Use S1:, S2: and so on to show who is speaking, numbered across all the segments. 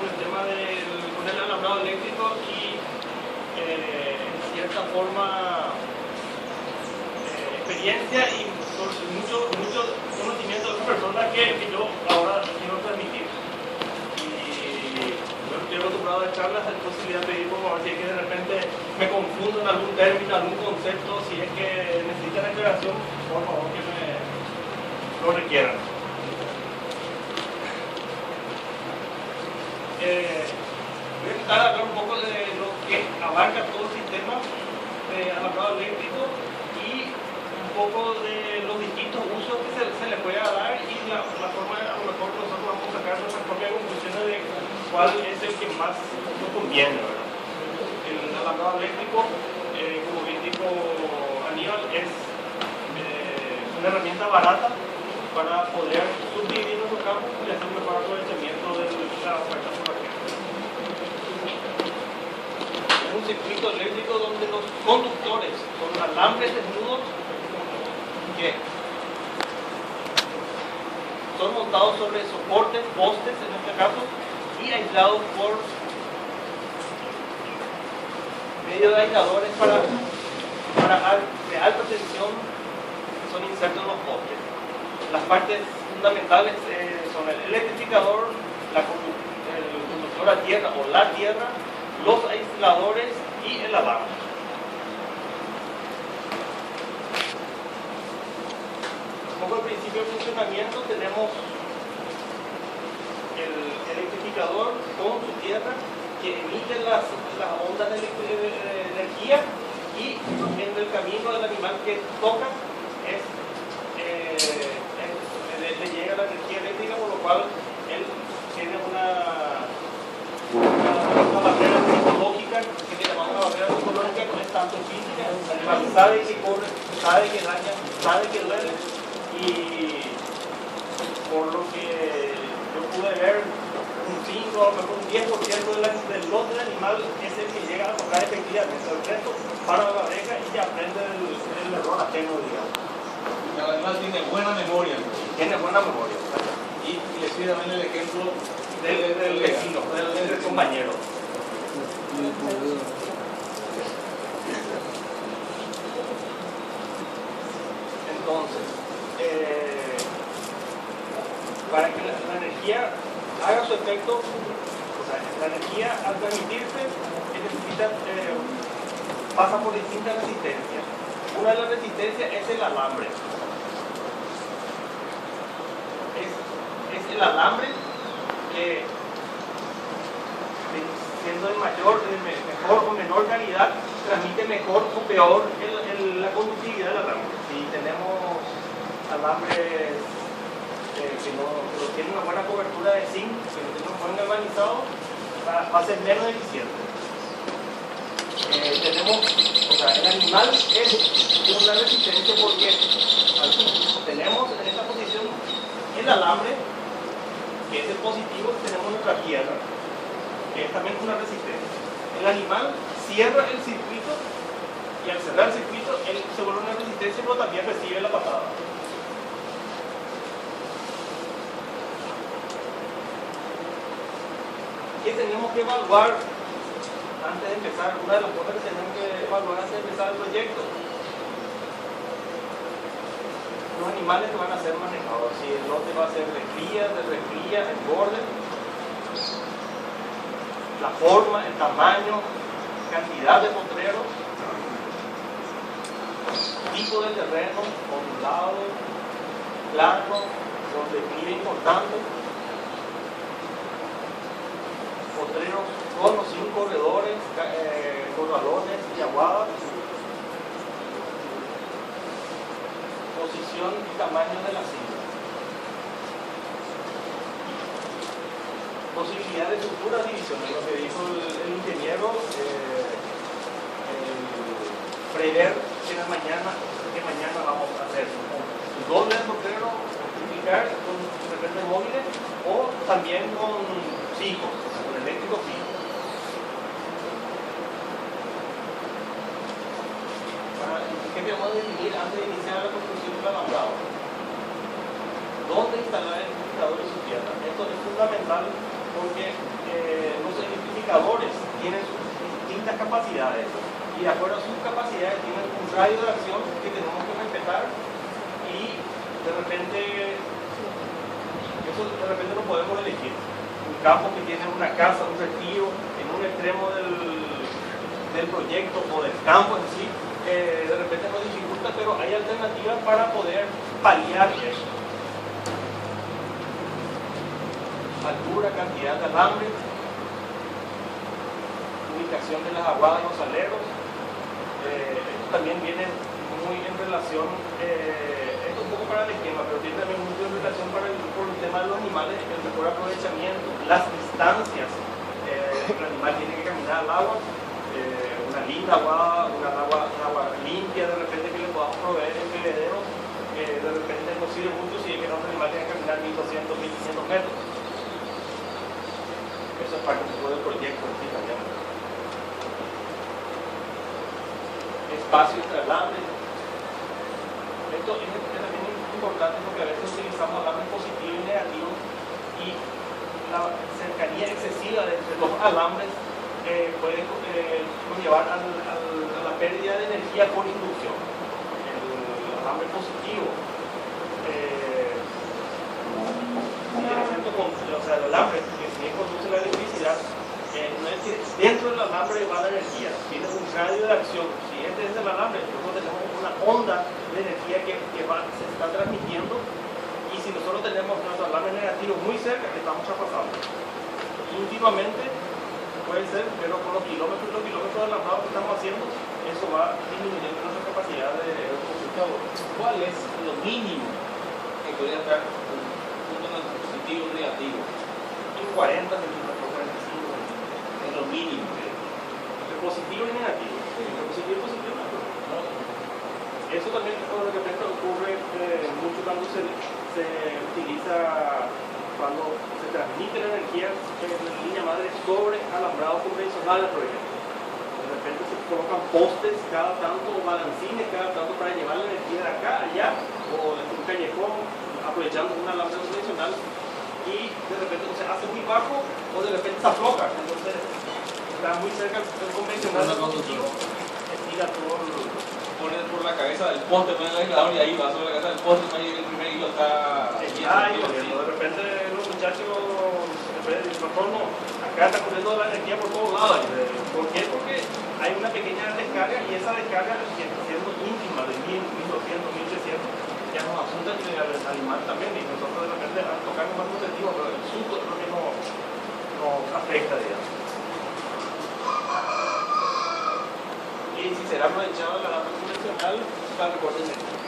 S1: con el tema con el alambrado eléctrico y en cierta forma experiencia y mucho conocimiento de otras personas que yo ahora quiero transmitir. Y yo estoy acostumbrado a charlas, entonces voy a pedir por favor si es que de repente me confundo en algún término, algún concepto, si es que necesitan aclaración, por favor que me lo requieran. Voy a intentar hablar un poco de lo que abarca todo el sistema de alambrado eléctrico y un poco de los distintos usos que se le puede dar y la forma, a lo mejor nosotros vamos a sacar nuestras propias conclusiones de cuál es el que más nos conviene, ¿verdad? El alambrado eléctrico, como bien dijo Aníbal, es una herramienta barata para poder subdividir nuestro campo y hacer un mejor aprovechamiento de la oferta por la gente. Es un circuito eléctrico donde los conductores con alambres desnudos que son montados sobre soportes, postes en este caso, y aislados por medio de aisladores de alta tensión que son insertos en los postes. Las partes fundamentales son el electrificador, el conductor a tierra o la tierra, los aisladores y el alambre. Un poco al principio de funcionamiento tenemos el electrificador con su tierra que emite las ondas de energía y en el camino del animal que toca le llega la energía eléctrica, por lo cual él tiene una barrera psicológica que le llamamos una barrera psicológica, no es tanto física. El animal sabe que corre, sabe que daña, sabe que duele, y por lo que yo pude ver, un 5 o mejor un 10% del lot del animal es el que llega a tocar efectivamente. El resto para la oreja y ya aprende el error ajeno, digamos.
S2: El animal tiene buena memoria.
S1: Tiene buena memoria.
S2: Y le sirve también el ejemplo
S1: del vecino, del compañero. Entonces, para que la energía haga su efecto, o sea, la energía al transmitirse pasa por distintas resistencias. Una de las resistencias es el alambre. Es el alambre que, siendo de mejor o menor calidad, transmite mejor o peor la conductividad del alambre. Si tenemos alambres que no tienen una buena cobertura de zinc, que no tienen un buen galvanizado, va a ser menos eficiente. El animal es una resistencia porque tenemos en esta posición el alambre, que es el positivo, tenemos nuestra tierra, que es también una resistencia. El animal cierra el circuito y al cerrar el circuito él se vuelve una resistencia, pero también recibe la patada. ¿Qué tenemos que evaluar antes de empezar? Una de las cosas que tenemos que evaluar antes de empezar el proyecto: los animales que van a ser manejados, si el lote va a ser de cría, en borde, la forma, el tamaño, cantidad de potreros, tipo de terreno, ondulado, plano, con declive importante, potreros con o sin corredores, corralones y aguadas, posición y tamaño de la silla, posibilidad de futuras divisiones, lo que dijo el ingeniero, prever que mañana vamos a hacer un doble de potrero, multiplicar con representantes móviles o también con fijos, con eléctricos fijos. ¿Qué debemos definir antes de iniciar la construcción del alambrado? ¿Dónde instalar el electrificador y su tierra? Esto es fundamental porque los electrificadores tienen sus distintas capacidades y de acuerdo a sus capacidades tienen un radio de acción que tenemos que respetar y de repente no podemos elegir. Un campo que tiene una casa, un retiro en un extremo del proyecto o del campo en sí, de repente nos dificulta, pero hay alternativas para poder paliar eso. Altura, cantidad de alambre, ubicación de las aguadas y los aleros. Esto también viene muy en relación, esto un poco para el esquema, pero tiene también mucho en relación por el tema de los animales, el mejor aprovechamiento, las distancias. El animal tiene que caminar al agua, una linda agua, un agua limpia de repente que le podamos proveer en bebederos, de repente no sirve mucho si es que un animal tiene que caminar 1200, 1500 metros. Eso es parte del proyecto en sí también. Espacio entre alambres. Esto es también importante porque a veces utilizamos alambres positivos y negativos y la cercanía excesiva de los alambres puede conllevar a la pérdida de energía por inducción. El alambre positivo el alambre que si bien conduce la electricidad, no es que dentro del alambre va la energía, tiene un radio de acción. Si este es el alambre, nosotros tenemos una onda de energía que se está transmitiendo, y si nosotros tenemos nuestro alambre negativo muy cerca, estamos traspasando. Íntimamente puede ser, pero con los kilómetros de alambrado que estamos haciendo, eso va disminuyendo nuestra capacidad de consultador.
S2: ¿Cuál es lo mínimo que podría estar un punto positivo o negativo?
S1: 40 centímetros, 45
S2: Es lo mínimo.
S1: entre positivo y negativo. Entre positivo y positivo no. Eso también es lo que ocurre mucho cuando se utiliza, cuando se transmite la energía en la línea madre sobre alambrados convencionales, por ejemplo. De repente se colocan postes cada tanto, o balancines cada tanto para llevar la energía de acá a allá, o desde un callejón, aprovechando un alambrado convencional, y de repente se hace muy bajo o de repente se afloja. Entonces está muy cerca del convencional positivo, estira todo
S2: Pone por la cabeza del poste, pone el aislador y ahí va sobre la cabeza del poste, no hay el primer hilo está
S1: de repente los muchachos el retorno acá está corriendo la energía por todos lados. ¿Por qué? Porque hay una pequeña descarga y esa descarga siendo íntima de 1200, 1300 ya nos apunta y al animal también, y nosotros de repente al tocar un más positivo, pero el susto es lo que nos afecta, digamos. Y si será aprovechado el alambre convencional para el recorte de energía.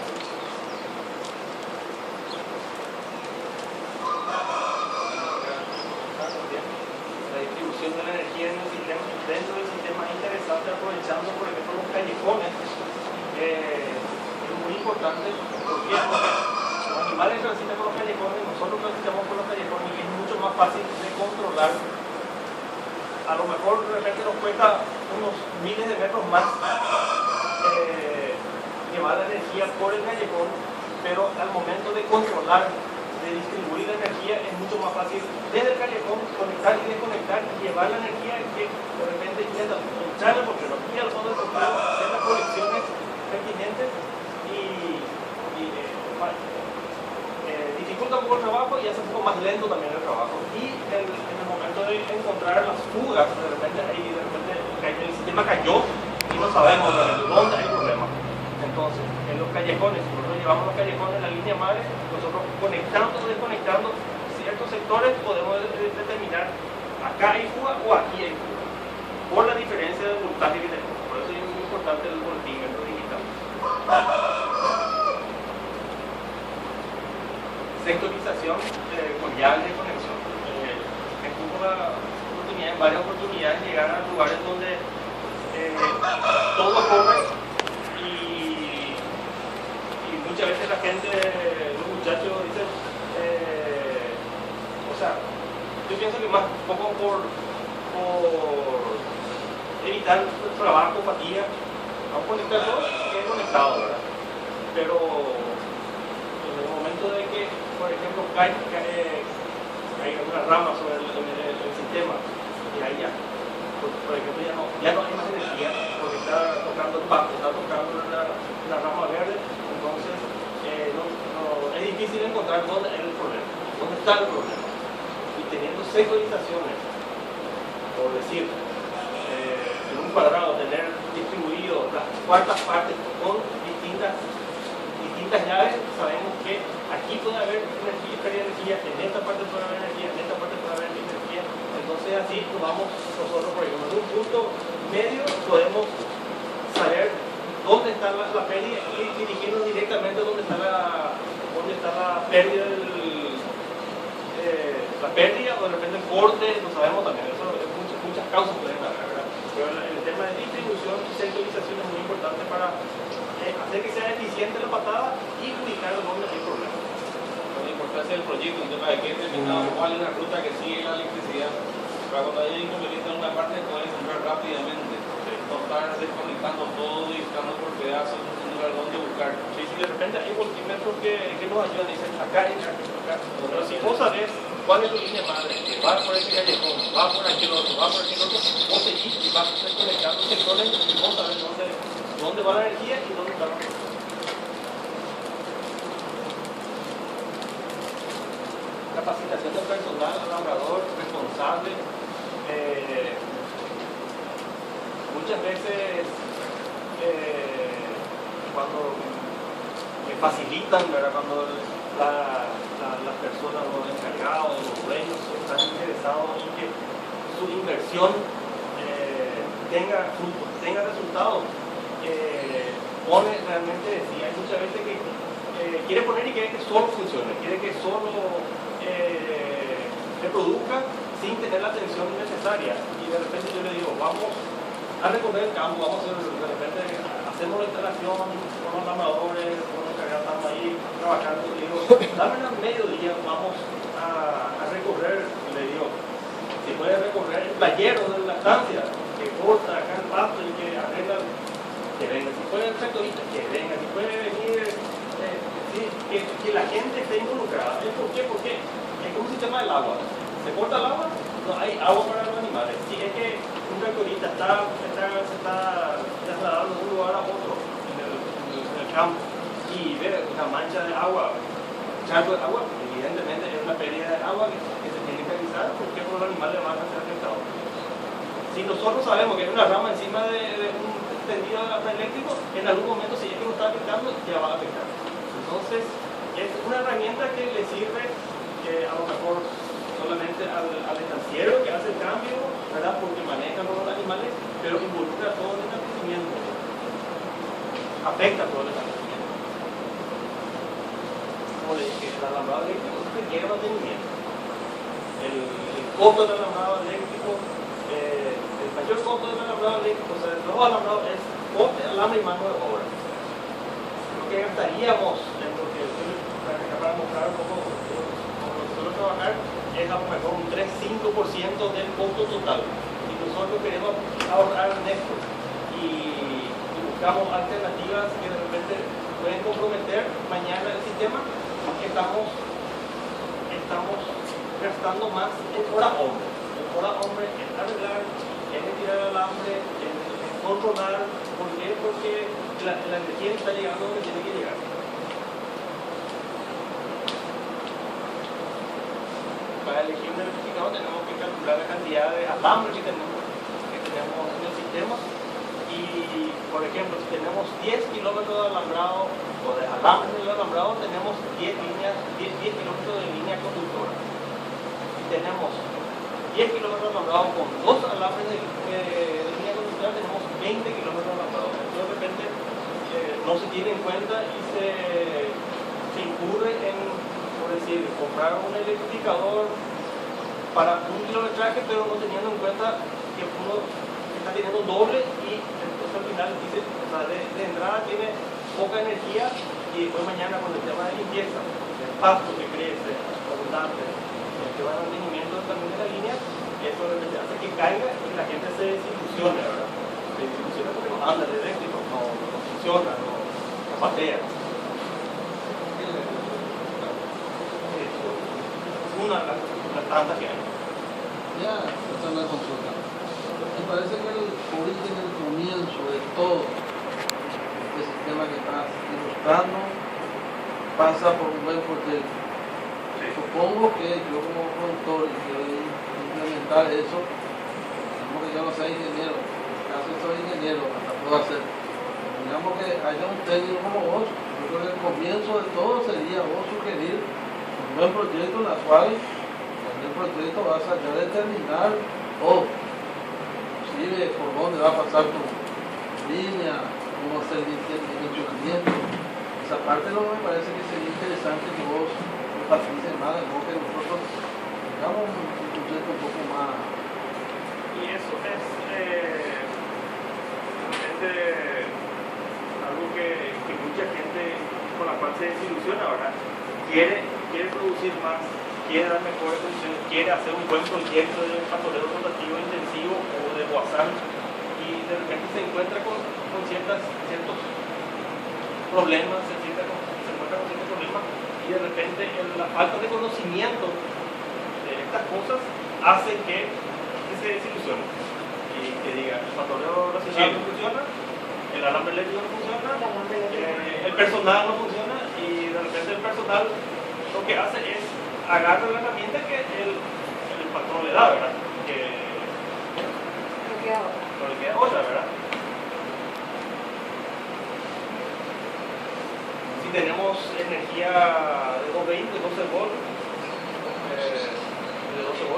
S1: La distribución de la energía en el sistema, dentro del sistema es interesante, aprovechando por ejemplo los callejones. Es muy importante porque los animales transitan por los callejones, nosotros transitamos por los callejones y es mucho más fácil de controlar. A lo mejor de repente nos cuesta unos miles de metros más llevar la energía por el callejón, pero al momento de controlar, de distribuir la energía, es mucho más fácil desde el callejón conectar y desconectar y llevar la energía que de repente intenta echarla porque no tiene al fondo del complejo, hacer las conexiones pertinentes y dificulta un poco el trabajo y hace un poco más lento también el trabajo. Y en el momento de encontrar las fugas, de repente el sistema cayó y no sabemos dónde hay problema. Entonces, en los callejones, nosotros llevamos los callejones en la línea madre, nosotros conectando o desconectando ciertos sectores podemos determinar acá hay fuga o aquí hay fuga, por la diferencia de voltaje que tenemos. Por eso es muy importante el voltímetro digital. Sectorización con llaves de conexión. Tuvo en varias oportunidades llegar a lugares donde todo corre y muchas veces la gente, los muchachos dicen, o sea, yo pienso que más un poco por evitar trabajo, fatiga, vamos a conectar todo que es conectado, ¿verdad? Pero en el momento de que, por ejemplo, cae una rama sobre el sistema y ahí ya, por ejemplo, ya no hay más energía porque está tocando el pasto, está tocando la rama verde, entonces es difícil encontrar dónde es el problema, dónde está el problema. Y teniendo sectorizaciones, por decir, en un cuadrado, tener distribuido las cuartas partes con distintas llaves, sabemos que aquí puede haber energía, pérdida de energía, en esta parte puede haber energía, en esta parte puede haber energía. Entonces así vamos nosotros, por ejemplo, en un punto medio podemos saber dónde está la pérdida y dirigirnos directamente donde está la pérdida la pérdida o de repente el corte, lo sabemos también, eso muchas causas pueden haber, ¿verdad? Pero el tema de distribución y sectorización es muy importante para hacer que sea eficiente la patada y ubicar dónde hay problemas.
S2: La importancia del proyecto, un tema de que determinado cuál es la ruta que sigue la electricidad, para cuando haya inconveniente en una parte pueden comprar rápidamente, no estar desconectando todo y estando por pedazos, no tener dónde buscar.
S1: Sí, de repente hay multímetros que nos ayudan, dicen acá, pero si vos sabés cuál es tu línea madre, que va por ese callejón, va por aquel otro, va por aquel otro, vos seguís y vas desconectando sectores y vos sabés dónde va la energía y dónde está la energía. Capacitación del personal, labrador, responsable. Muchas veces cuando me facilitan, ¿verdad? Cuando las personas, los encargados, los dueños están interesados en que su inversión tenga frutos, tenga resultados, pone realmente, sí, hay muchas veces que quiere poner y quiere que solo funcione, quiere que solo se produzca sin tener la atención necesaria. Y de repente yo le digo, vamos a recorrer el campo, vamos a hacer, de repente hacemos la instalación con los labradores, con los encargados, estamos ahí trabajando, y digo, dame un mediodía, vamos a recorrer, y le digo, si puede recorrer el playero de la estancia, que corta acá el pasto y que arregla, que venga, si puede el sectorista, que venga, si puede venir, que la gente esté involucrada. ¿Por qué? Porque es como un sistema del agua. Se corta el agua, no hay agua para los animales. Si es que un tractorista se está trasladando de un lugar a otro en el campo y ve una mancha de agua, charco de agua, evidentemente es una pérdida de agua que se tiene que avisar porque los animales van a ser afectados. Si nosotros sabemos que hay una rama encima de un tendido eléctrico, en algún momento si es que nos está afectando, ya va a afectar. Entonces, es una herramienta que le sirve a lo mejor solamente al estanciero que hace el cambio, ¿verdad? Porque maneja los animales, pero involucra todo el establecimiento, afecta todo el establecimiento. Como le dije, el alambrado eléctrico requiere mantenimiento. El costo del alambrado eléctrico, el mayor costo del alambrado eléctrico, o sea, de los alambrados es coste, alambre y mano de obra. Lo que gastaríamos en lo que para mostrar un poco cómo nosotros trabajar es a lo mejor un 3-5% del costo total. Y nosotros queremos ahorrar en esto y buscamos alternativas que de repente pueden comprometer mañana el sistema, porque estamos gastando más en hora hombre. En hora hombre, en arreglar, en retirar el alambre, en controlar. ¿Por qué? Porque la energía está llegando donde tiene que llegar. Para elegir un electrificador tenemos que calcular la cantidad de alambre que tenemos en el sistema. Y, por ejemplo, si tenemos 10 kilómetros de alambrado o de alambre en el alambrado, tenemos 10 kilómetros de línea conductora. Si tenemos 10 kilómetros de alambrado con 2 alambres de línea conductora, tenemos 20 kilómetros de alambrado. Esto de repente no se tiene en cuenta y se incurre en, por decir, comprar un electrificador para un kilometraje, pero no teniendo en cuenta que uno está teniendo un doble y entonces al final dice, o sea, de entrada tiene poca energía y después mañana con el tema de limpieza, el pasto que crece, abundante, el tema de mantenimiento también de la línea, eso hace que caiga y la gente se desilusione, ¿verdad? Se desilusiona porque no anda el eléctrico, no funciona, no patea. Una tanta que hay.
S3: Ya, esta es la consulta. Me parece que el origen, el comienzo de todo este sistema que estás ilustrando pasa por un buen proyecto. Supongo que yo como productor y quiero implementar eso, digamos que yo no soy ingeniero, en este caso soy ingeniero, hasta puedo hacer. Digamos que haya un técnico como vos, yo creo que el comienzo de todo sería vos sugerir un buen proyecto en la cual el proyecto vas a ya determinar todo, inclusive por dónde va a pasar tu línea, cómo hacer el enchufamiento. Esa parte no me parece que sería interesante que vos participen más, de modo que nosotros tengamos un proyecto un poco más.
S1: Y eso es algo que mucha gente con la cual se desilusiona, ¿verdad? Quiere producir más, quiere dar mejores condiciones, quiere hacer un buen proyecto de pastoreo rotativo intensivo o de guasal y de repente se encuentra con ciertos problemas, se encuentra con ciertos problemas y de repente la falta de conocimiento de estas cosas hace que se desilusione y que diga el pastoreo racional no funciona, el alambre eléctrico no funciona, el personal no funciona y de repente el personal lo que hace es agarrar la herramienta que el patrón le da, ¿verdad? Que no le queda otra, ¿verdad? Si tenemos energía de 220, 12 volts,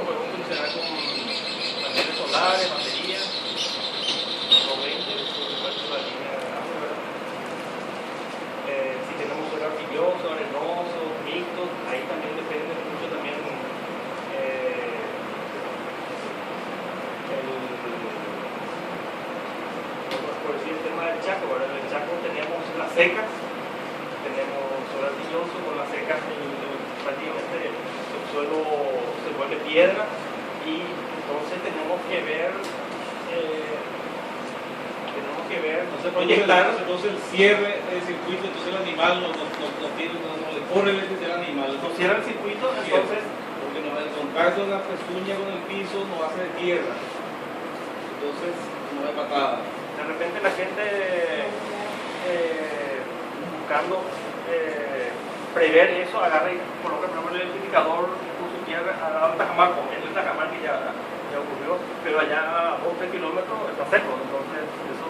S1: podemos funcionar con paneles solares, baterías, 220, por supuesto la línea de gas, ¿verdad? Si tenemos suelo arcilloso, arenoso, mixto, ahí también depende mucho también por decir el tema del Chaco, ¿verdad? En el Chaco tenemos las secas, tenemos suelo arcilloso, con las secas prácticamente el suelo se vuelve piedra y entonces tenemos que ver proyectar.
S2: Entonces el cierre del circuito, entonces el animal no le corre el animal.
S1: No cierra el circuito, entonces
S2: porque el contacto de la pezuña con el piso no hace de tierra, entonces no hay patada.
S1: De repente la gente buscando prever eso, agarra y coloca por ejemplo el identificador con su tierra a Tajamar, en el Tajamar que ya ocurrió, pero allá a 2 o 3 kilómetros está seco, entonces eso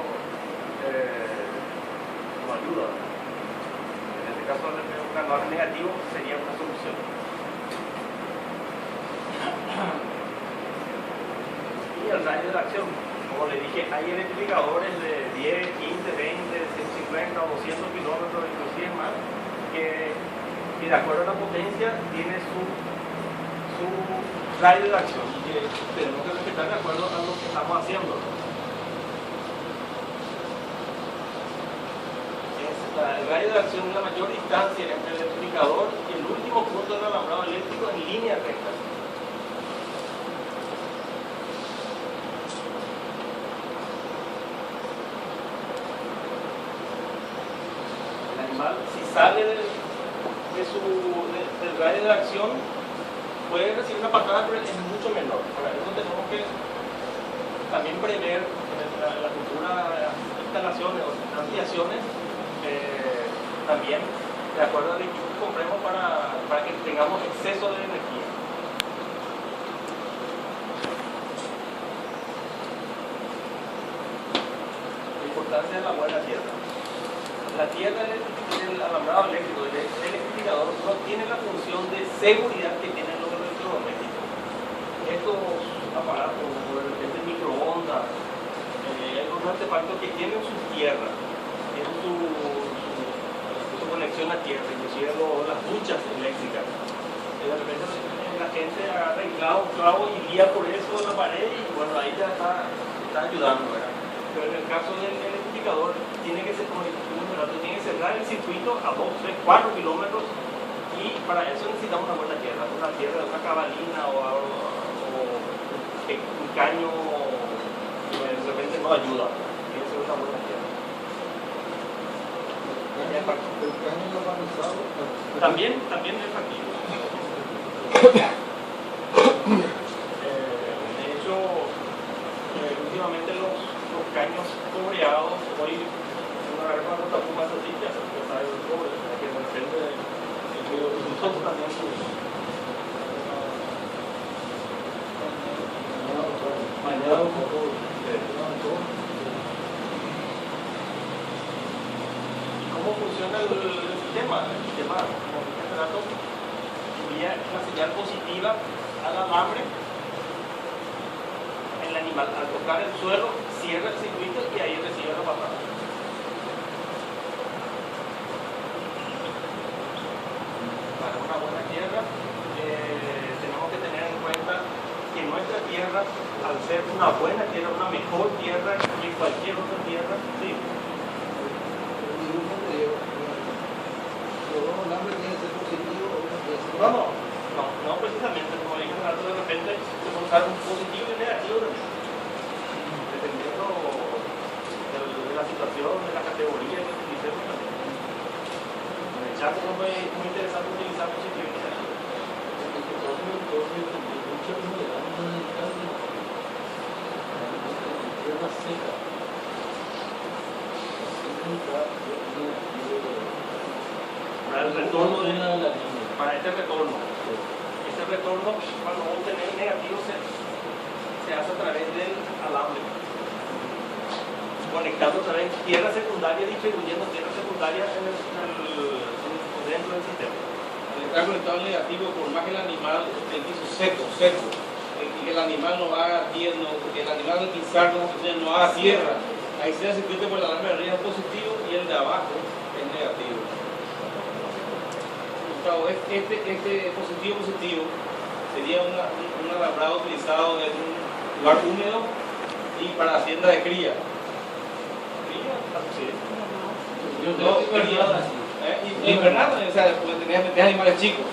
S1: no ayuda. En este caso un canal negativo sería una solución. Y el radio de acción, como le dije, hay electrificadores de 10, 15, 20, 150 o 200 kilómetros, inclusive más, que de acuerdo a la potencia tiene su radio de acción, que tenemos que respetar de acuerdo a lo que estamos haciendo. El radio de acción es la mayor distancia entre el electrificador y el último punto del alambrado eléctrico en línea recta. El animal, si sale del radio de acción, puede recibir una patada, pero es mucho menor. Para eso tenemos que también prever la cultura de las instalaciones o ampliaciones, también de acuerdo al equipo que compremos para que tengamos exceso de energía. La importancia de la buena tierra. La tierra del alambrado eléctrico, del electrificador, no tiene la función de seguridad que tienen los electrodomésticos. Estos aparatos, por el microondas, hay otros artefactos que tienen su tierra, tienen su conexión a tierra, inclusive las duchas eléctricas. De repente la gente agarra el clavo y guía por eso en la pared y bueno, ahí ya está ayudando, ¿verdad? Pero en el caso del electrificador, tiene que ser, como tiene que cerrar el circuito a 2, 3, 4 kilómetros y para eso necesitamos una buena tierra, una tierra de una cabalina o un caño que de repente no ayuda, tiene que ser una buena tierra.
S3: El caño galvanizado
S1: También es factible. De hecho, cobreados, hoy una ruta más sencilla, se sabe el cobre, que de repente nosotros también mañana un poco cómo funciona el sistema. El sistema, como dije hace rato, envía una señal positiva al alambre. El animal, al tocar el suelo, cierra el circuito y ahí recibe la patada. Para una buena tierra, tenemos que tener en cuenta que nuestra tierra, al ser una buena tierra, una mejor tierra que cualquier otra tierra, sí. No, precisamente, como dije antes, de repente se puede usar un positivo y un negativo dependiendo de la situación, de la categoría que utilicemos también. En el chat es muy interesante utilizar positivo y negativo. Para el retorno para este retorno. Este retorno, cuando vamos a tener negativo, se hace a través del alambre. Conectando otra vez tierra secundaria, distribuyendo tierra secundaria dentro del sistema.
S2: Al estar conectado al negativo, por más que el animal esté seco, y que el animal no haga tierra, que el animal al pisar no haga tierra, ahí se hace circuito por el alambre de arriba positivo y el de abajo es negativo. Este positivo sería un alambrado utilizado en un lugar húmedo y para hacienda de cría. Invernal, o sea, porque tenés animales chicos.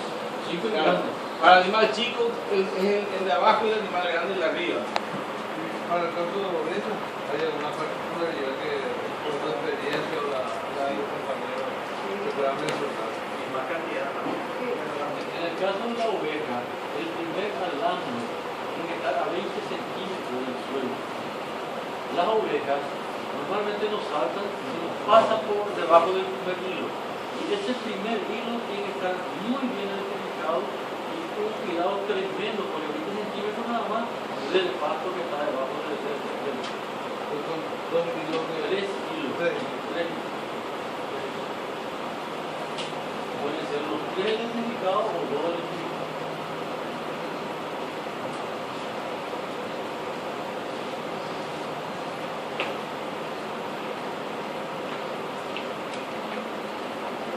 S2: Para animales chicos es el de abajo y el animal grande el de arriba.
S3: Para el caso de eso, ¿hay alguna particularidad que por tu experiencia o la de los compañeros se pueda mencionar?
S1: Más cantidad.
S4: En el caso de la oveja, el primer alambre tiene que estar a 20 centímetros del suelo. Las ovejas normalmente nos saltan y nos pasan por debajo del primer hilo. Y ese primer hilo tiene que estar muy bien identificado y con un cuidado tremendo, porque 20 centímetros nada más del pasto que está debajo del suelo.
S3: Son 2 hilos de
S4: 3 hilos. 3. Pueden ser los 3 identificados o 2 identificados.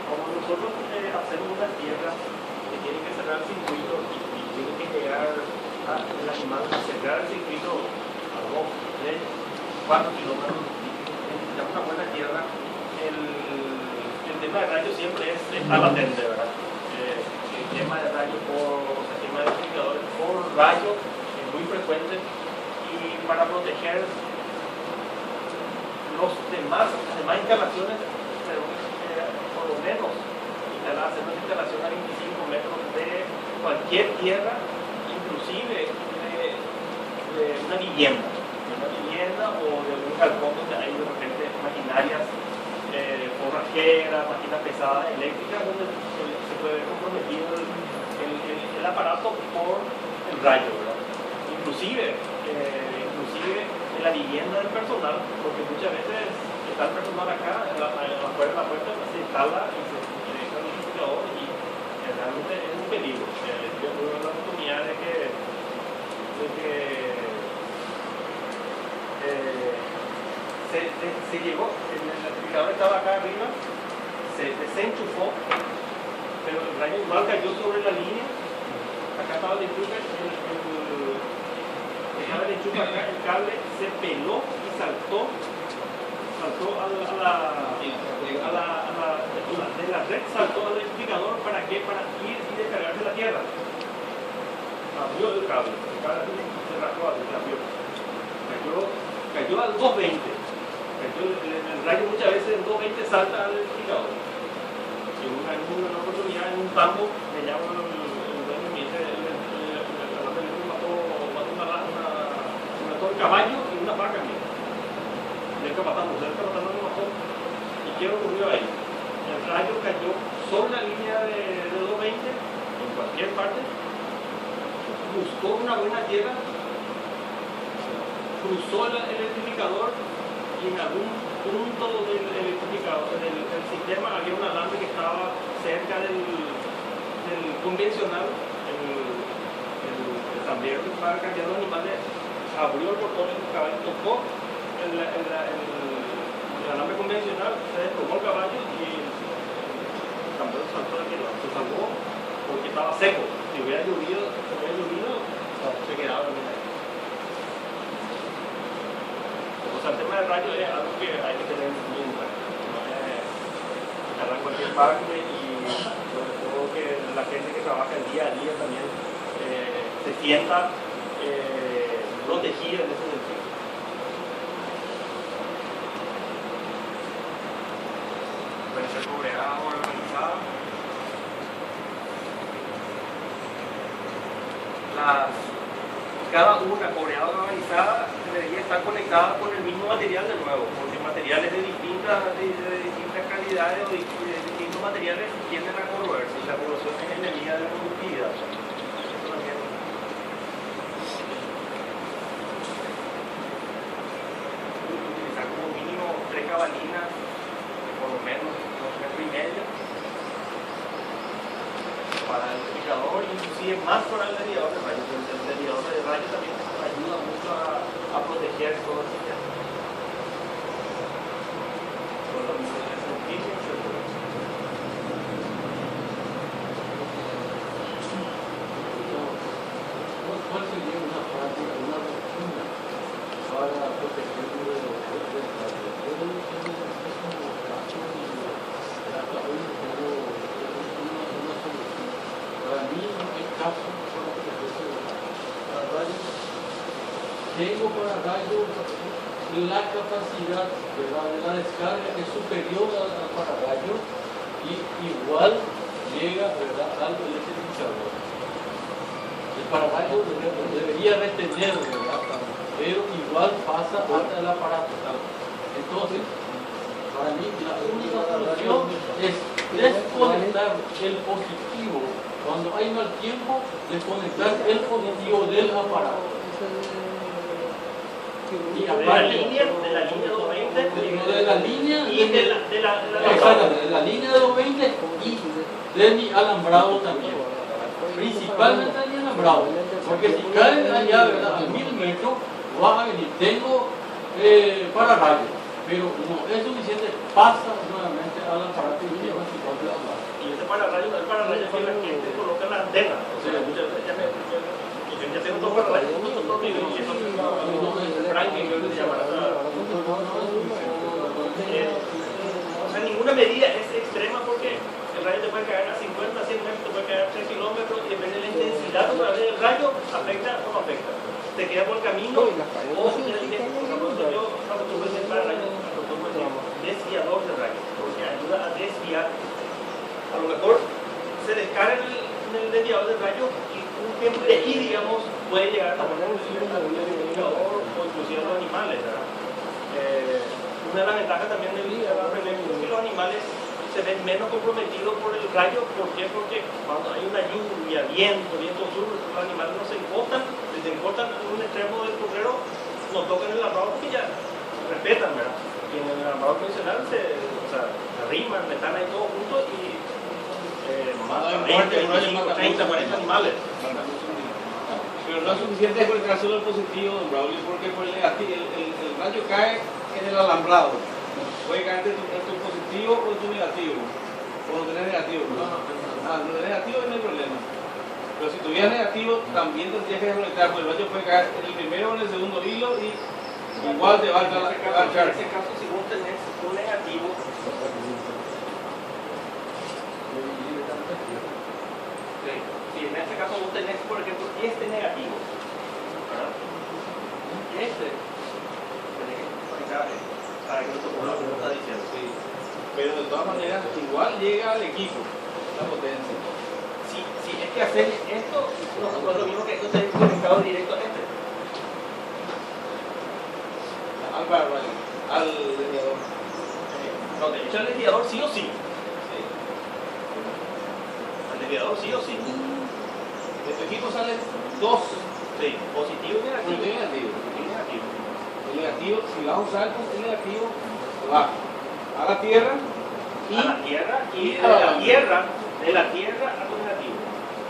S1: Como nosotros hacemos una tierra que tiene que cerrar el circuito y tiene que llegar el animal a cerrar el circuito a 2, 3, 4 kilómetros, necesitamos una buena tierra. El tema de rayo siempre está latente, ¿verdad? El tema de rayo el tema de indicadores por rayo es muy frecuente y para proteger las demás instalaciones, por lo menos hacer una instalación a 25 metros de cualquier tierra, inclusive de una vivienda o de un galpón donde hay de repente maquinarias forrajeras, máquinas pesadas eléctricas, donde se puede ver comprometido el aparato por el rayo, ¿verdad? Inclusive en la vivienda del personal, porque muchas veces está el personal acá, afuera de la puerta, se instala y se deja el identificador y realmente es un peligro. Yo tuve la oportunidad de que se llegó, el identificador estaba acá arriba, se desenchufó, pero el rayo igual cayó sobre la línea. Acá estaba el enchufe, el cable se peló y saltó de la red, saltó al identificador. ¿Para qué? Para ir y descargarse la tierra. Abrió el cable se rascó, cayó al 220. El rayo muchas veces en 220 salta al identificador. En una oportunidad en un campo me llamo el dueño y me dice mató un caballo y una vaca mía. Le capataz no bajó. ¿Y qué ocurrió ahí? El rayo cayó sobre la línea de 220, en cualquier parte, buscó una buena tierra, cruzó el electrificador y en algún punto del electrificador, del sistema, había un alambre que estaba cerca del convencional, el tablero para cambiar los animales, abrió el portón del caballo, tocó el alambre convencional, se desplomó el caballo y el tablero saltó de aquel lado, se salvó porque estaba seco. Si hubiera llovido, se quedaba en ahí. O sea, el tema del rayo es algo que hay que tener muy en cuenta. No es agarrar cualquier parte y sobre todo que la gente que trabaja el día a día también se sienta protegida en ese sentido. Puede ser cobreada o organizada. Cada una cobreada o organizada debería estar conectada con el mismo material de nuevo, porque materiales de distintas calidades o de distintos materiales tienden a corroerse y la corrosión es enemiga de la conductividad. Eso también. Utilizar como mínimo 3 cabalinas, por lo menos 2,5 metros, para el indicador, inclusive más para el desviador de rayos. El desviador de rayos también ayuda mucho a proteger todo el sistema. Todo lo mismo en el sentido, seguro.
S4: ¿Cuál sería una práctica, una rutina para proteger de los para mí, en el caso, para protegerse para rayos, tengo para rayos la capacidad de la descarga es superior al pararrayo y igual llega, ¿verdad?, al electrificador. El pararrayo debería retener, ¿verdad?, pero igual pasa hasta el aparato. Entonces, para mí la única solución es desconectar el positivo. Cuando hay mal tiempo, desconectar el positivo del aparato. Y
S1: de la línea 220
S4: de la línea
S1: y de
S4: la línea de 220 y de mi alambrado también. Principalmente de mi alambrado. Porque si caen allá, ¿verdad?, a 1000 metros, va a venir. Tengo pararrayos, pero no es suficiente, pasa nuevamente al aparato y lleva 50 alambrados.
S1: Y ese pararrayo es la que te coloca en la antena. O sea, ya tengo dos pararrayos, y eso es Franklin, yo le llaman. O sea, ninguna medida es extrema porque el rayo te puede caer a 50, 100 metros, te puede caer a 3 kilómetros y depende de la intensidad del rayo, afecta o no afecta. Te queda por el camino o yo acostumbro a decir pararrayo, acostumbro a decir desviador de rayos, porque ayuda a desviar. A lo mejor se descarga en el desviador de rayos y un tiempo de aquí, digamos, puede llegar a poner un indicador o inclusive a los animales, ¿verdad? Una de las ventajas también del desviador es que los animales se ven menos comprometidos por el rayo. ¿Por qué? Porque cuando hay una lluvia, viento sur, los animales no se encostan, les encostan en un extremo del correo, no tocan el alambrado porque ya respetan, ¿verdad? Y en el alambrado convencional se arriman, están ahí todos juntos y matan 20, 25, 30, 40 animales.
S2: Pero no es suficiente por el caso del positivo, don Braulio, porque por el negativo, el rayo cae en el alambrado. Puede caer en tu positivo o en tu negativo. O no tenés negativo. No tenés negativo no hay problema. Pero si tuvieras negativo, también tendrías que desconectar, porque el rayo puede caer en el primero o en el segundo hilo y igual te va a alcanzar.
S1: En ese caso, si vos tenés un negativo, si en este caso vos tenés, por ejemplo, este negativo, ¿verdad? Tenés que conectar para que no te ocurra lo que está diciendo.
S2: Sí. Pero de todas maneras, igual llega al equipo la potencia.
S1: Si es que hacer esto, no es lo mismo que esto esté conectado directo a este.
S2: Al pararrayo. al desviador.
S1: No, de hecho el desviador sí o sí.
S2: Sí.
S1: El desviador sí o sí.
S2: De tu equipo salen dos.
S1: Sí, positivo y negativo.
S2: Positivo y negativo.
S1: Y negativo.
S2: El negativo, si vas a usar el negativo, va a la tierra y
S1: A la tierra y
S2: y
S1: de
S2: a la
S1: la
S2: luna.
S1: tierra a tu negativo.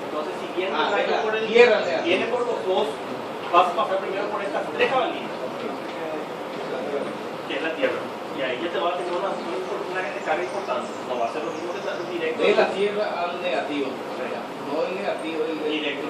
S1: Entonces, si viene
S2: Ah,
S1: el rayo
S2: de la
S1: por el
S2: tierra al negativo.
S1: viene por los dos, vas a pasar primero por estas tres cabalinas, que es la tierra. Y ahí ya te va a tener una carga importante. No va a ser lo mismo que estar directo.
S2: de la tierra al negativo. No el negativo, el
S1: Directo.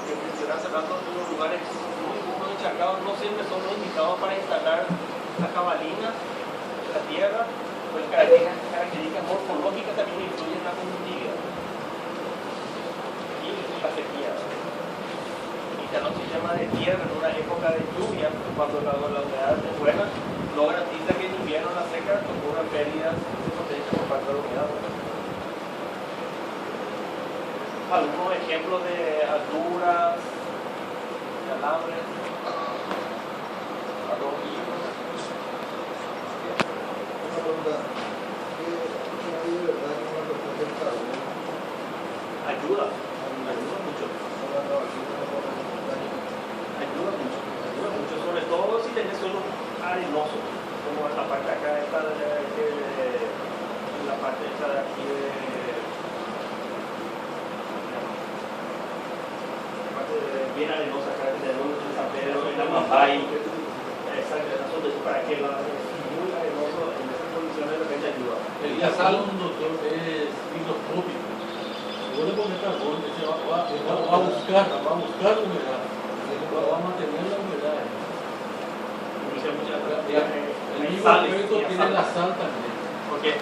S1: Que mencionaste hablando de los lugares muy encharcados, no siempre son los indicados para instalar la cabalina, la tierra, pues características morfológicas también influyen en la conductividad y la sequía. Instalar un sistema de tierra en una época de lluvia, cuando la humedad es buena, no garantiza que en invierno la seca ocurran pérdidas de potencia por parte de la humedad. Algunos ejemplos de alturas, de alambres,
S5: Una pregunta, ¿qué hay de verdad en una cuestión del carbono?
S1: ayuda mucho. Ayuda mucho, sobre todo si tenés suelos arenosos, como en la parte acá esta en la parte esta de aquí la parte bien arenosa acá de San Pedro, en Amambay, esa zona para que la muy arenoso en esas condiciones de repente ayuda.
S4: El sal un doctor es microscópico. Si vos le pones carbón, ese va a buscar humedad. Va a mantener la humedad. El mismo efecto tiene la sal también.
S1: ¿Por qué?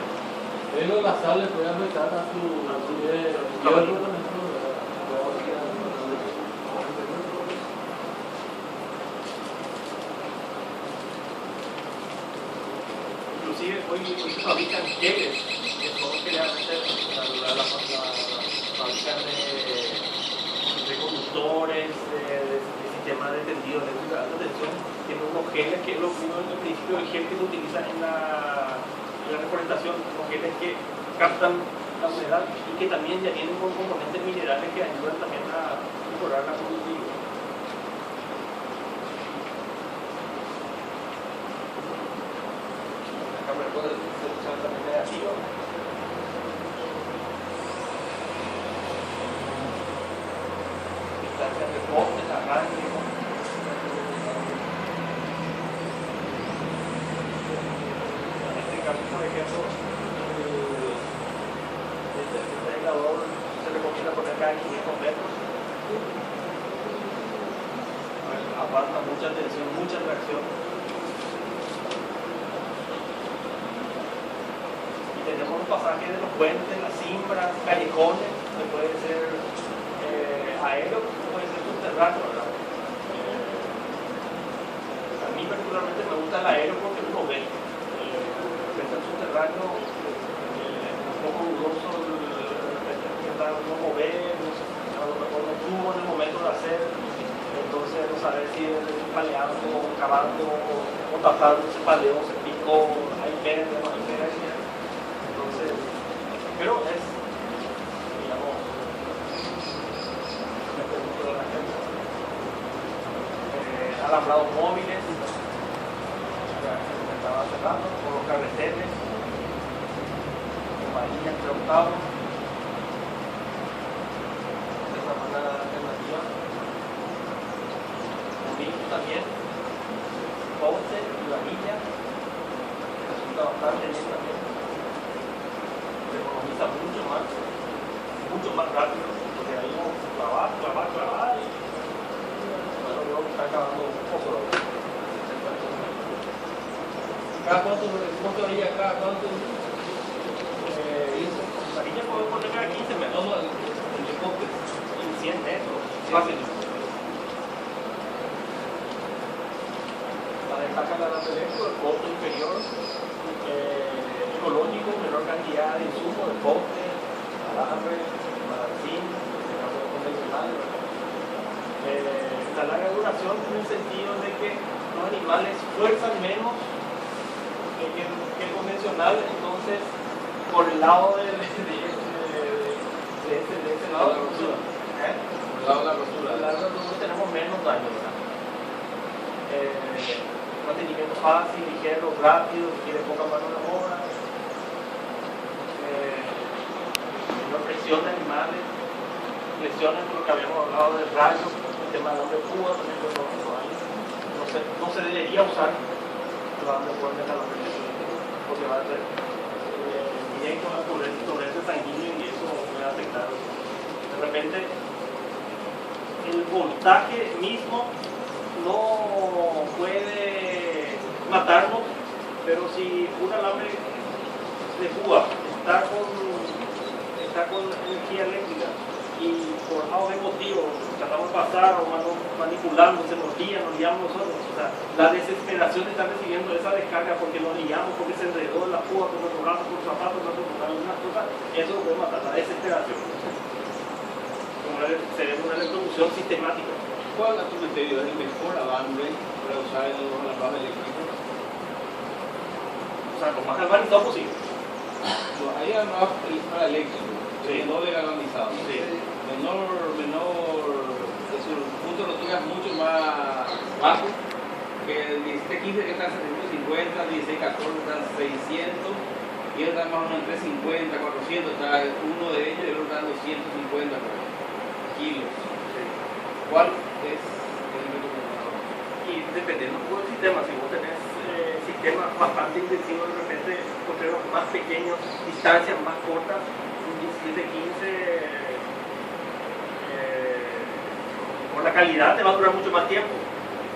S4: Pero la sal le puede afectar a su hierro también.
S1: Inclusive hoy se fabrican geles, que son generalmente la fabrican de conductores, de sistemas de tendido eléctrico de alta tensión, tienen unos geles que es lo mismo en principio el gel que se utiliza en la reforestación, unos geles que captan la humedad y que también ya vienen con componentes minerales que ayudan también a mejorar la conductividad. Acá me puede ser usada también negativa. Distancias de cortes, arranques. En este caso, por ejemplo, este aislador se recomienda poner cada 500 metros. Aguanta mucha tensión, mucha tracción. Y tenemos un pasaje de los puentes, las cimbras, callejones, que puede ser aéreo, puede ser subterráneo, ¿verdad? A mí particularmente me gusta el aéreo porque uno ve. El subterráneo un poco dudoso, uno mover, a lo mejor no tuvo en el momento de hacer, entonces no saber si es paleando, cavando o tapando, se paleó, se picó, hay pérdida, no hay pérdida. Entonces, pero es, digamos, alambrados móviles, que estaba cerrando, por los carreteles, varilla entre octavos, de esa manera alternativa. Bonito también, poste y varilla, que resulta bastante bien también. Se economiza mucho más rápido, porque ahí uno clavar y bueno, yo me está acabando un poco.
S2: ¿Cada cuánto? ¿Cómo te varía cada cuánto?
S1: Varilla puedo poner a 15 metros,
S2: No, el chipote.
S1: en 100 metros, fácil. La ventaja de la eléctrico, el costo inferior, de insumos, de poste, alambre, zinc, convencional. La larga duración en el sentido de que los animales fuerzan menos que el convencional, entonces por el lado de ese lado
S2: la rosura. Por el lado de la rosura.
S1: nosotros tenemos menos daño, ¿verdad? Mantenimiento fácil, ligero, rápido, requiere poca mano de obra, no presión de animales, lesiones por lo que habíamos hablado del rayo, el tema de alambre púa, también por los años. No se debería usar el alambre púa en el alambre porque va a ser directo a la corriente sanguínea y eso puede afectar. De repente, el voltaje mismo no puede matarnos, pero si un alambre de púa está con energía eléctrica y por algún motivo tratamos de pasar o manipulando, se nos liamos nosotros, o sea, la desesperación de estar recibiendo esa descarga porque nos liamos, porque se enredó en la púa, con nuestros brazos, con nuestros zapatos, con algunas cosas, eso lo puede matar, la desesperación. Como sería una electrocución sistemática.
S2: ¿Cuál es tu criterio? ¿Es el mejor alambre para usar en los alambres eléctricos?
S1: O sea, lo más galvanizado posible.
S2: Ahí además para eléctrico,
S1: Sí.
S2: no de galvanizado.
S1: Sí.
S2: Menor, es un punto de rotura mucho más bajo que el 1715 que está en 750, 1614 está en 600 y él está más o menos entre 50, 400, está uno de ellos y el otro está en 250 kilos. ¿Cuál es el método?
S1: Y dependiendo del sistema, si vos tenés sistemas bastante intensivos, de repente potreros más pequeños, distancias más cortas, un 17-15 por la calidad te va a durar mucho más tiempo,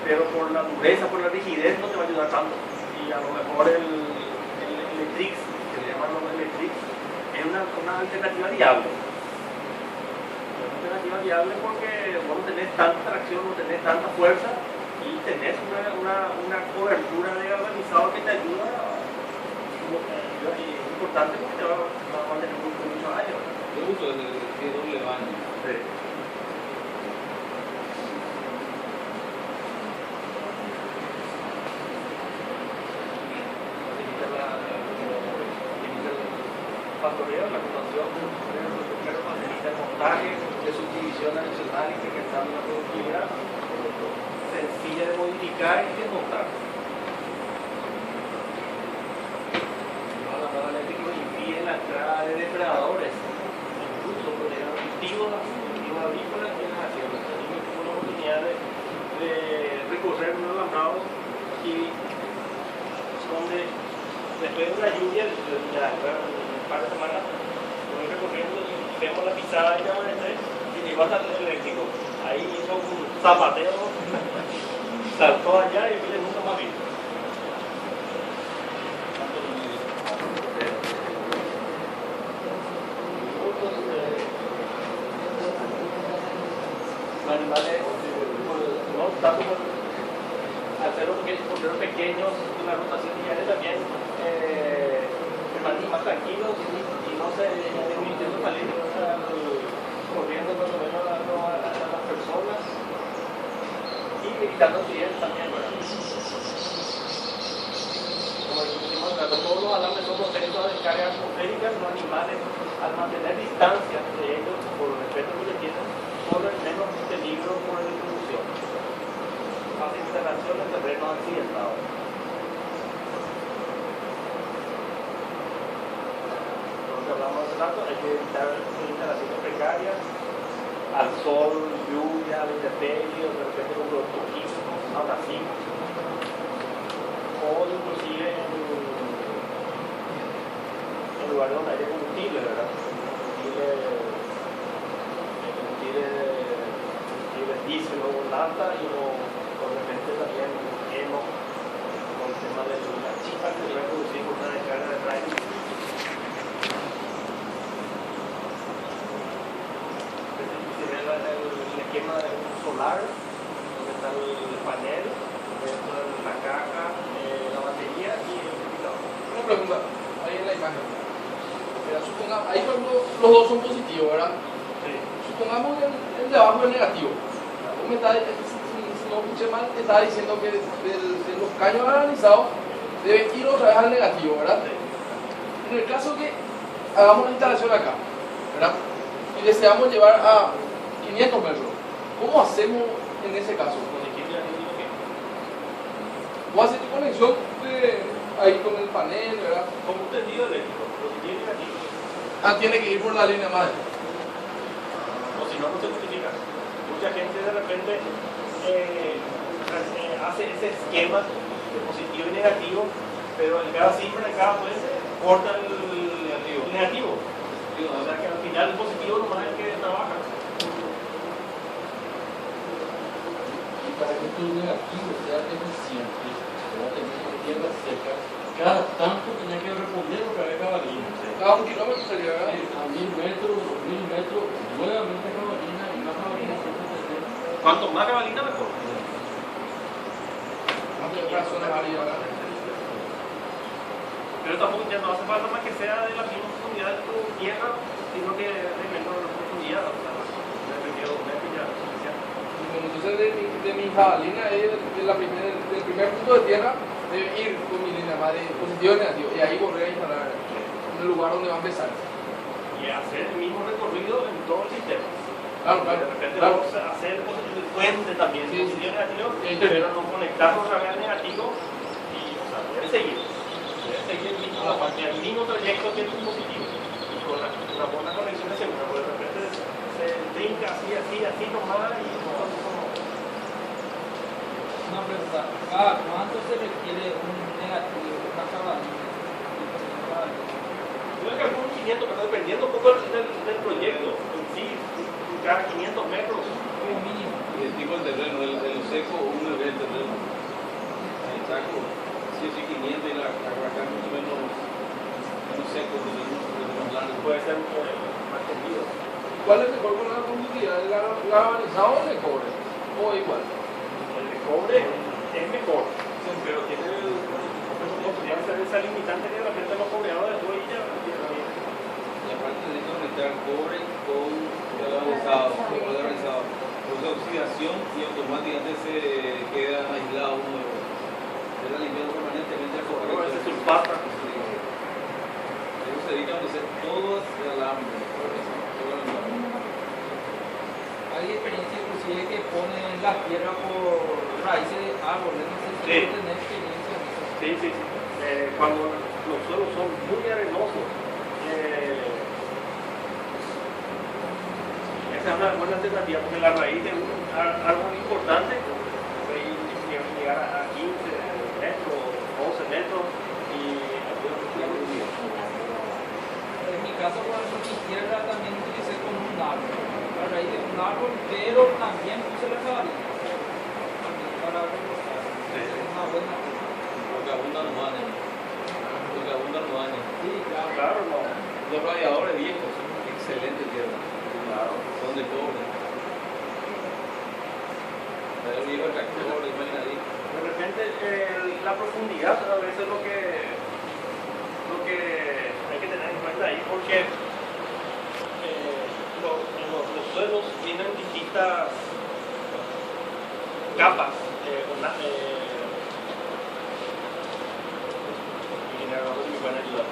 S1: pero por la dureza, por la rigidez no te va a ayudar tanto. Y a lo mejor el Electrix, que le llaman los Electrix, es una alternativa viable. Una alternativa viable porque vos no tenés tanta tracción, no tenés tanta fuerza y tenés una cobertura de galvanizado que te ayuda, y es importante porque te va a mantener muchos años.
S2: El uso de doble baño.
S1: Sí. Pastoreo, la conversión de los primeros facilita el montaje de subdivisión adicional y incrementando la productividad, sencilla de modificar y de montar. La nueva eléctrica impide la entrada de depredadores, incluso porque los cultivos agrícolas en las naciones. Tenemos una oportunidad de recorrer un alambrado y donde después de una lluvia, un par de semanas, voy recorriendo y vemos la pisada de Camarete y llegó hasta el eléctrico. Ahí hizo un zapateo, saltó allá y después nunca más vino. Los animales, no tanto por hacerlo por pequeños, una rotación diaria también. Permanecen más tranquilos y no se intento salir corriendo más o menos a las personas y evitando accidentes también, ¿verdad? Como decimos, todos los alambres son propensos a descargas atmosféricas, los animales al mantener distancia de ellos por el respeto que le tienen corren menos peligro por la distribución. Hace instalación en terrenos accidentados. Hablamos hace rato, hay que evitar instalaciones precarias, al sol, lluvia, al intemperie, de repente con productos químicos, abrasivos, o inclusive en lugares donde haya combustible, ¿verdad? Combustible diésel o nafta y de repente también hemo con el tema de la chispa que se va a producir por una descarga de rayos. El esquema de un solar, donde está el panel, dentro de la caja, la batería y el ventilador.
S3: Una pregunta, ahí en la imagen. Supongamos, ahí por ejemplo, los dos son positivos, ¿verdad?
S1: Sí.
S3: Supongamos que el de abajo es negativo. Vos me estás, si no escuché mal, te estaba diciendo que de los caños analizados deben ir otra vez al negativo, ¿verdad? En el caso que hagamos la instalación acá, ¿verdad? Y deseamos llevar a 500 metros, ¿cómo hacemos en ese caso? Vos haces tu conexión ahí con el panel, ¿verdad?
S1: Como un tendido eléctrico, pero si tiene negativo.
S3: Ah, tiene que ir por la línea madre.
S1: O si no, no se justifica. Mucha gente de repente hace ese esquema de positivo y negativo, pero en cada cifra, en cada fuente, corta el negativo. O sea que al final el positivo nomás es el que trabaja.
S4: Y para que tu negativo sea eficiente, va a tener tierra seca, cada tanto tenía que responder otra vez cabalina.
S3: Cada un kilómetro sería, ¿verdad?
S4: A 1000 metros, 2000 metros, nuevamente cabalina y más cabalina siempre tener.
S1: Cuanto más cabalina, mejor.
S3: Otra zona varía, ¿verdad?
S1: Pero tampoco ya no hace falta más que sea de la misma profundidad de tu tierra, sino que de menor profundidad. O sea, dependiendo de un metro ya es suficiente.
S3: Bueno, entonces de mi jabalina, del primer punto de tierra, debe ir con mi línea madre positivo y negativo. Y ahí volver a instalar en el lugar donde va a empezar.
S1: Y hacer el mismo recorrido en todo el sistema.
S3: Claro, claro.
S1: De repente
S3: Claro.
S1: vamos a hacer el puente también,
S3: Sí,
S1: positivo y negativo,
S3: Sí.
S1: pero no conectarnos otra vez al negativo y, o sea, debe seguir. Debe seguir el mismo trayecto que es un positivo. Y con una buena conexión de seguro, porque de repente se brinca así nomás y no.
S6: Una pregunta, ¿cada cuánto se requiere un negativo, una cabalina?
S1: Yo le calculo 500, pero dependiendo un poco del proyecto en sí, cada 500 metros.
S6: Como mínimo.
S2: Y el tipo de terreno, el seco o un nivel de terreno. El saco, sí o sí 500 y la acá más o menos seco, menos largo.
S1: Puede ser más tendido.
S3: ¿Cuál es mejor con la profundidad? ¿El galvanizado o el de cobre? ¿O igual?
S1: El de cobre es mejor, pero tiene esa limitante que de repente los cobreadores de hoy ya vienen.
S2: Y aparte de conectar cobre con galvanizado, produce oxidación y automáticamente se queda aislado uno de los. Queda limpiando permanentemente el cobre.
S1: Ese sulfata.
S2: Eso se dedica a hacer todo el alambre.
S6: Hay experiencia inclusive que ponen la tierra por raíces de árboles, no sé si
S1: Sí.
S6: tener experiencia en eso.
S1: Sí. Cuando los suelos son muy arenosos, esa es una buena alternativa porque la raíz de un árbol importante puede llegar a 15 metros, 11 metros y ayuda mucho a la producción.
S6: En mi caso, por ejemplo, mi tierra también utilicé con un árbol, la raíz de un árbol, pero también puse la cabalina. También para reforzar. Es una buena cosa.
S2: Porque abundan los años.
S6: Sí, claro.
S1: Claro, no.
S2: Los radiadores viejos son excelentes tierra.
S1: Claro.
S2: Son de cobre. El viejo tractor, imagina ahí.
S1: De repente la profundidad a veces es lo que hay que tener en cuenta ahí porque los suelos tienen distintas capas. Me pueden ayudar.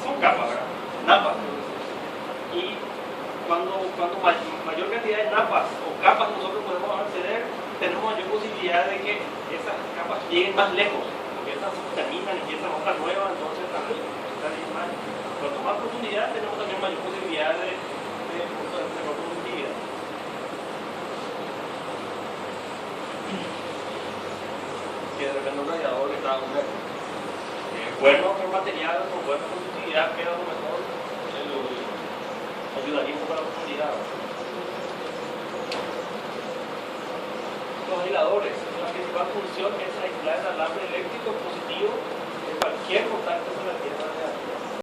S1: Son capas, ¿verdad? Napas. Y cuando mayor cantidad de napas o capas nosotros podemos acceder, tenemos mayor posibilidad de que esas capas lleguen más lejos, porque esas terminan y empiezan otras nuevas, entonces también más. Cuanto más profundidad tenemos también mayor posibilidad de mejor productividad. Que de repente un radiador está bueno por material, con buena productividad, que a lo mejor ayudaría un poco a la profundidad. Los aisladores, la principal función es aislar el alambre eléctrico positivo de cualquier